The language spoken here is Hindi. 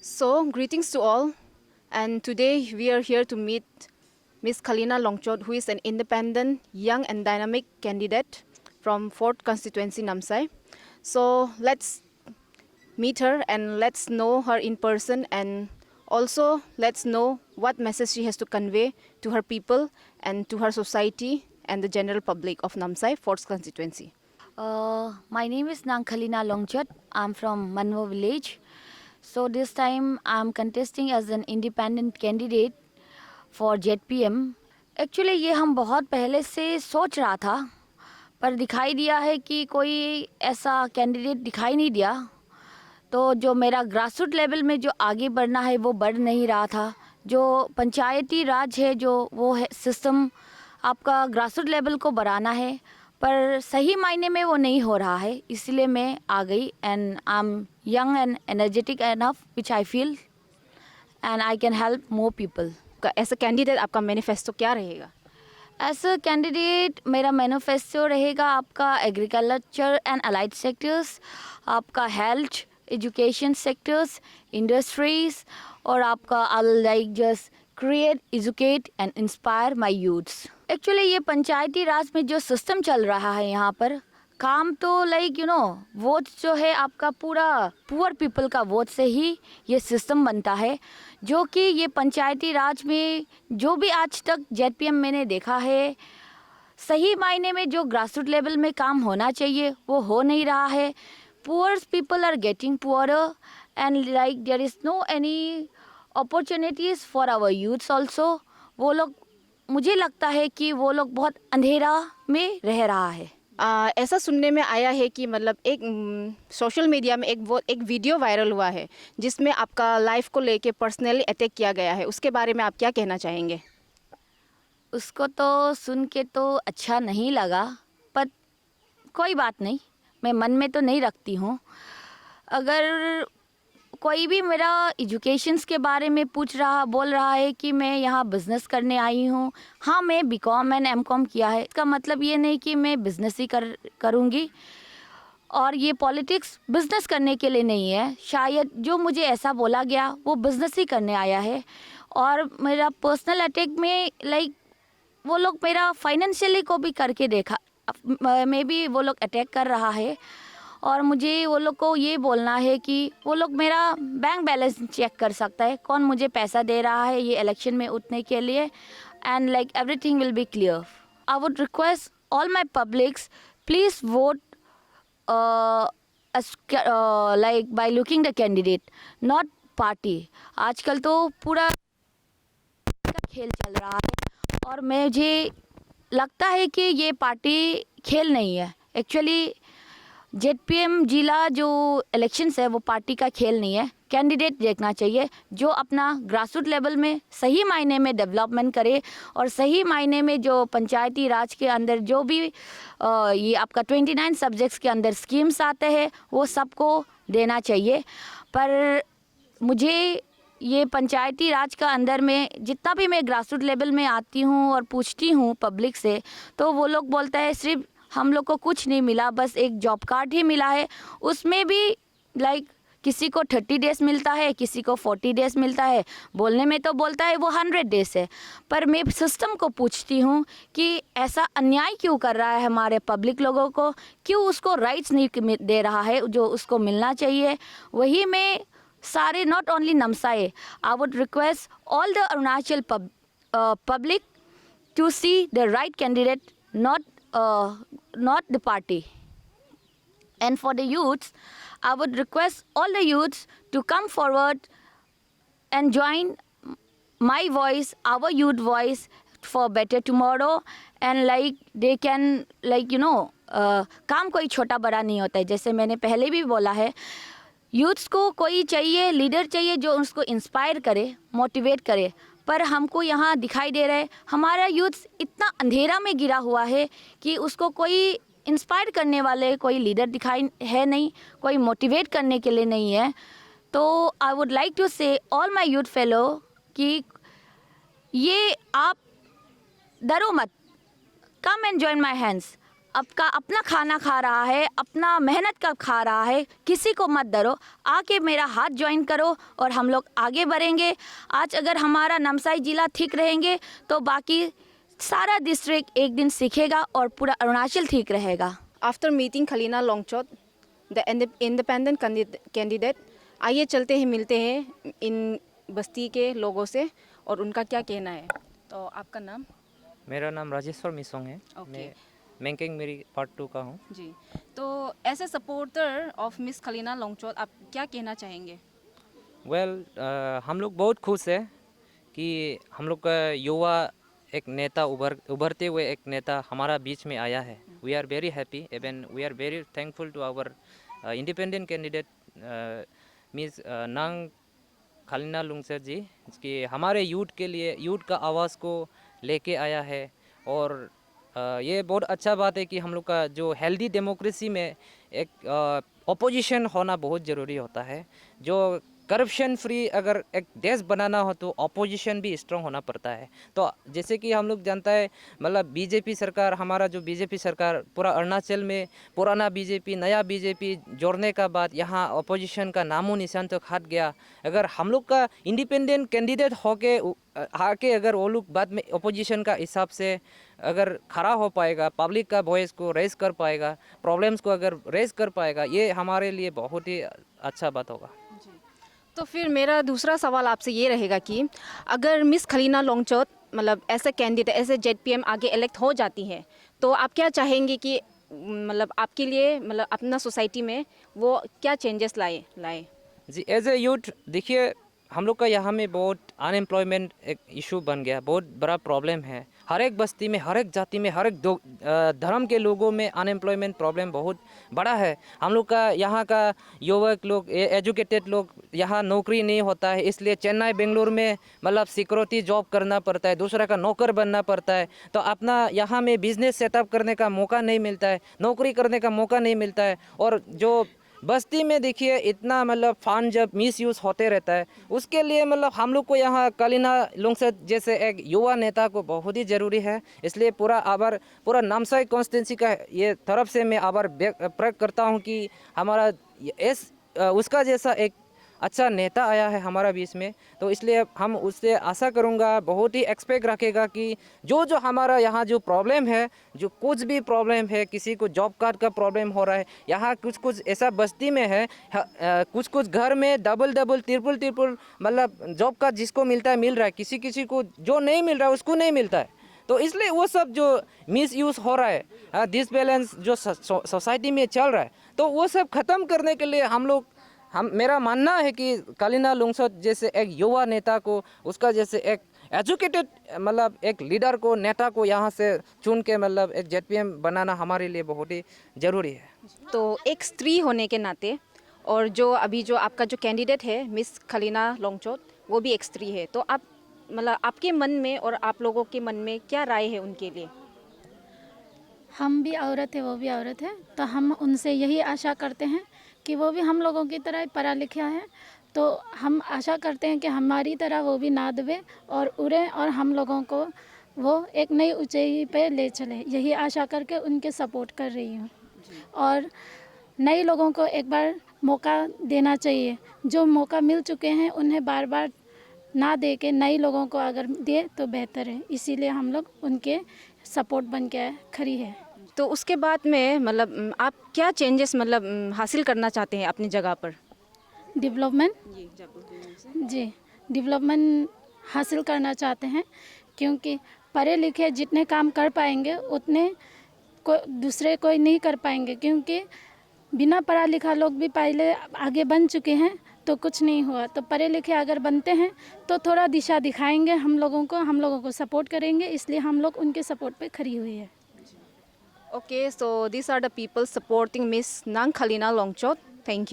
So, greetings to all, and today we are here to meet Ms. Khalina Longchot, who is an independent, young and dynamic candidate from 4th constituency Namsai. So, let's meet her and let's know her in person, and also let's know what message she has to convey to her people and to her society and the general public of Namsai 4th constituency. My name is Nangkhalina Longchat. I'm from Manvo village. So this time I'm contesting as an independent candidate for ZPM. Actually ये हम बहुत पहले से सोच रहा था, पर दिखाई दिया है कि कोई ऐसा कैंडिडेट दिखाई नहीं दिया। तो जो मेरा ग्रासरूट लेवल में जो आगे बढ़ना है वो बढ़ नहीं रहा था। जो पंचायती राज है जो वो है सिस्टम, आपका ग्रासरूट लेवल को बढ़ाना है, पर सही मायने में वो नहीं हो रहा है, इसलिए मैं आ गई। And I am young and energetic enough which I feel and I can help more people. As a candidate आपका मैनिफेस्टो क्या रहेगा? एज अ कैंडिडेट मेरा मैनिफेस्टो रहेगा आपका एग्रीकल्चर एंड अलाइड सेक्टर्स, आपका हेल्थ, एजुकेशन सेक्टर्स, इंडस्ट्रीज, और आपका I like just create, educate and inspire my youths. Actually ये पंचायती राज में जो सिस्टम चल रहा है यहाँ पर काम तो लाइक वोट जो है आपका पूरा पुअर पीपल का वोट से ही ये सिस्टम बनता है, जो कि ये पंचायती राज में जो भी आज तक जेडपीएम मैंने देखा है, सही मायने में जो ग्रासरूट लेवल में काम होना चाहिए वो हो नहीं रहा है। Poor people are getting poorer and like there is no any opportunities for our youths also. वो लोग, मुझे लगता है कि वो लोग बहुत अंधेरा में रह रहा है। ऐसा सुनने में आया है कि मतलब एक सोशल मीडिया में एक वीडियो वायरल हुआ है जिसमें आपका लाइफ को लेके पर्सनली अटैक किया गया है, उसके बारे में आप क्या कहना चाहेंगे? उसको तो सुन के तो अच्छा नहीं लगा, पर कोई बात नहीं, मैं मन में तो नहीं रखती हूँ। अगर कोई भी मेरा एजुकेशंस के बारे में बोल रहा है कि मैं यहाँ बिज़नेस करने आई हूँ, हाँ मैं बीकॉम एंड एमकॉम किया है, इसका मतलब ये नहीं कि मैं बिज़नेस ही करूँगी। और ये पॉलिटिक्स बिज़नेस करने के लिए नहीं है, शायद जो मुझे ऐसा बोला गया वो बिज़नेस ही करने आया है। और मेरा पर्सनल अटैक में लाइक वो लोग मेरा फाइनेंशियली को भी करके देखा, मे बी वो लोग अटैक कर रहा है। और मुझे वो लोग को ये बोलना है कि वो लोग मेरा बैंक बैलेंस चेक कर सकता है, कौन मुझे पैसा दे रहा है ये इलेक्शन में उतरने के लिए, and like everything will be clear. I would request all my publics, please won't like by looking the candidate, not party. आजकल तो पूरा खेल चल रहा है और मुझे लगता है कि ये पार्टी खेल नहीं है। एक्चुअली जेडपीएम जिला जो इलेक्शंस है वो पार्टी का खेल नहीं है। कैंडिडेट देखना चाहिए जो अपना ग्रासरूट लेवल में सही मायने में डेवलपमेंट करे और सही मायने में जो पंचायती राज के अंदर जो भी ये आपका 29 सब्जेक्ट्स के अंदर स्कीम्स आते हैं वो सबको देना चाहिए। पर मुझे ये पंचायती राज का अंदर में जितना भी मैं ग्रासरूट लेवल में आती हूँ और पूछती हूँ पब्लिक से, तो वो लोग बोलता है सिर्फ हम लोग को कुछ नहीं मिला, बस एक जॉब कार्ड ही मिला है। उसमें भी लाइक किसी को 30 डेज़ मिलता है, किसी को 40 डेज़ मिलता है, बोलने में तो बोलता है वो 100 डेज़ है। पर मैं सिस्टम को पूछती हूँ कि ऐसा अन्याय क्यों कर रहा है हमारे पब्लिक लोगों को, क्यों उसको राइट्स नहीं दे रहा है जो उसको मिलना चाहिए। वही मैं सारे, not only Namsai, I would request all the Arunachal public to see the right candidate, not the party. And for the youths, I would request all the youths to come forward and join my voice, our youth voice, for better tomorrow. And like they can काम कोई छोटा बड़ा नहीं होता है, जैसे मैंने पहले भी बोला है। यूथ्स को कोई चाहिए, लीडर चाहिए जो उसको इंस्पायर करे, मोटिवेट करे। पर हमको यहाँ दिखाई दे रहा है हमारा यूथ इतना अंधेरा में गिरा हुआ है कि उसको कोई इंस्पायर करने वाले कोई लीडर दिखाई है नहीं, कोई मोटिवेट करने के लिए नहीं है। तो आई वुड लाइक टू से ऑल माय यूथ फेलो कि ये आप डरो मत, come and join my hands. आपका अपना खाना खा रहा है, अपना मेहनत का खा रहा है, किसी को मत डरो, आके मेरा हाथ ज्वाइन करो और हम लोग आगे बढ़ेंगे। आज अगर हमारा नामसाई ज़िला ठीक रहेंगे तो बाकी सारा डिस्ट्रिक्ट एक दिन सीखेगा और पूरा अरुणाचल ठीक रहेगा। After meeting Khalina Longchot, the independent candidate, आइए चलते हैं, मिलते हैं इन बस्ती के लोगों से और उनका क्या कहना है। तो आपका नाम? मेरा नाम राजेश्वर मिसोंग है। Okay. मैं मैंकिंग मेरी पार्ट 2 का हूँ। जी, तो as a supporter of miss Khalina Longchot आप क्या कहना चाहेंगे? हम लोग बहुत खुश है कि हम लोग का युवा एक नेता उभरते हुए एक नेता हमारा बीच में आया है। We are very happy, even we are very thankful to our independent candidate miss Nang Khalina लोंगचोत जी, कि हमारे यूथ के लिए यूथ का आवाज़ को लेके आया है। और ये बहुत अच्छा बात है कि हम लोग का जो हेल्दी डेमोक्रेसी में एक अपोजिशन होना बहुत ज़रूरी होता है। जो करप्शन फ्री अगर एक देश बनाना हो तो अपोजिशन भी स्ट्रांग होना पड़ता है। तो जैसे कि हम लोग जानता है, मतलब बीजेपी सरकार, हमारा जो बीजेपी सरकार पूरा अरुणाचल में पुराना बीजेपी नया बीजेपी जोड़ने का बाद यहाँ अपोजिशन का नामो निशान तो हट गया। अगर हम लोग का इंडिपेंडेंट कैंडिडेट होके आके अगर वो लोग बाद में अपोजिशन का हिसाब से अगर खड़ा हो पाएगा, पब्लिक का वॉइस को रेज कर पाएगा, प्रॉब्लम्स को अगर रेज कर पाएगा, ये हमारे लिए बहुत ही अच्छा बात होगा। तो फिर मेरा दूसरा सवाल आपसे ये रहेगा कि अगर मिस खलीना लोंगचोत मतलब ऐसे कैंडिडेट ऐसे जेडपीएम आगे इलेक्ट हो जाती है तो आप क्या चाहेंगे कि मतलब आपके लिए मतलब अपना सोसाइटी में वो क्या चेंजेस लाए? जी, एज ए यूथ देखिए, हम लोग का यहाँ में बहुत अनएम्प्लॉयमेंट एक इशू बन गया, बहुत बड़ा प्रॉब्लम है। हर एक बस्ती में, हर एक जाति में, हर एक धर्म के लोगों में अनएम्प्लॉयमेंट प्रॉब्लम बहुत बड़ा है। हम लोग का यहाँ का युवक लोग, एजुकेटेड लोग, यहाँ नौकरी नहीं होता है, इसलिए चेन्नई बेंगलुरु में मतलब सिक्योरिटी जॉब करना पड़ता है, दूसरा का नौकर बनना पड़ता है। तो अपना यहाँ में बिजनेस सेटअप करने का मौका नहीं मिलता है, नौकरी करने का मौका नहीं मिलता है। और जो बस्ती में देखिए इतना मतलब फंड जब मिस यूज़ होते रहता है, उसके लिए मतलब हम लोग को यहाँ खलीना लोंगचोत जैसे एक युवा नेता को बहुत ही ज़रूरी है। इसलिए पूरा नामसाई कॉन्स्टिट्यूंसी का ये तरफ से मैं आभार प्रकट करता हूँ कि हमारा उसका जैसा एक अच्छा नेता आया है हमारा बीच में। तो इसलिए हम उससे आशा करूँगा, बहुत ही एक्सपेक्ट रखेगा कि जो हमारा यहाँ जो प्रॉब्लम है, जो कुछ भी प्रॉब्लम है, किसी को जॉब कार्ड का प्रॉब्लम हो रहा है, यहाँ कुछ ऐसा बस्ती में है, कुछ घर में डबल ट्रिपल मतलब जॉब कार्ड जिसको मिलता है मिल रहा है, किसी को जो नहीं मिल रहा है उसको नहीं मिलता है। तो इसलिए वो सब जो मिस यूज़ हो रहा है, डिसबैलेंस जो सोसाइटी में चल रहा है, तो वो सब ख़त्म करने के लिए मेरा मानना है कि खलीना लोंगचोत जैसे एक युवा नेता को, उसका जैसे एक एजुकेटेड मतलब एक लीडर को, नेता को यहाँ से चुन के मतलब एक जेडपीएम बनाना हमारे लिए बहुत ही ज़रूरी है। तो एक स्त्री होने के नाते और जो अभी जो आपका जो कैंडिडेट है मिस खलीना लोंगचोत वो भी एक स्त्री है, तो आप मतलब आपके मन में और आप लोगों के मन में क्या राय है उनके लिए? हम भी औरत है, वो भी औरत है, तो हम उनसे यही आशा करते हैं कि वो भी हम लोगों की तरह पढ़ा लिखा है। तो हम आशा करते हैं कि हमारी तरह वो भी ना दबे और उड़े और हम लोगों को वो एक नई ऊंचाई पे ले चले, यही आशा करके उनके सपोर्ट कर रही हूँ। और नए लोगों को एक बार मौका देना चाहिए, जो मौका मिल चुके हैं उन्हें बार बार ना दे के नए लोगों को अगर दे तो बेहतर है, इसीलिए हम लोग उनके सपोर्ट बन के खड़ी है। तो उसके बाद में मतलब आप क्या चेंजेस मतलब हासिल करना चाहते हैं अपनी जगह पर? डेवलपमेंट जी, डेवलपमेंट हासिल करना चाहते हैं, क्योंकि पढ़े लिखे जितने काम कर पाएंगे उतने दूसरे कोई नहीं कर पाएंगे, क्योंकि बिना पढ़ा लिखा लोग भी पहले आगे बन चुके हैं तो कुछ नहीं हुआ। तो पढ़े लिखे अगर बनते हैं तो थोड़ा दिशा दिखाएंगे हम लोगों को सपोर्ट करेंगे, इसलिए हम लोग उनके सपोर्ट पे खड़ी हुई है। Okay, so these are the people supporting Miss Nang Khalina Longchot. Thank you.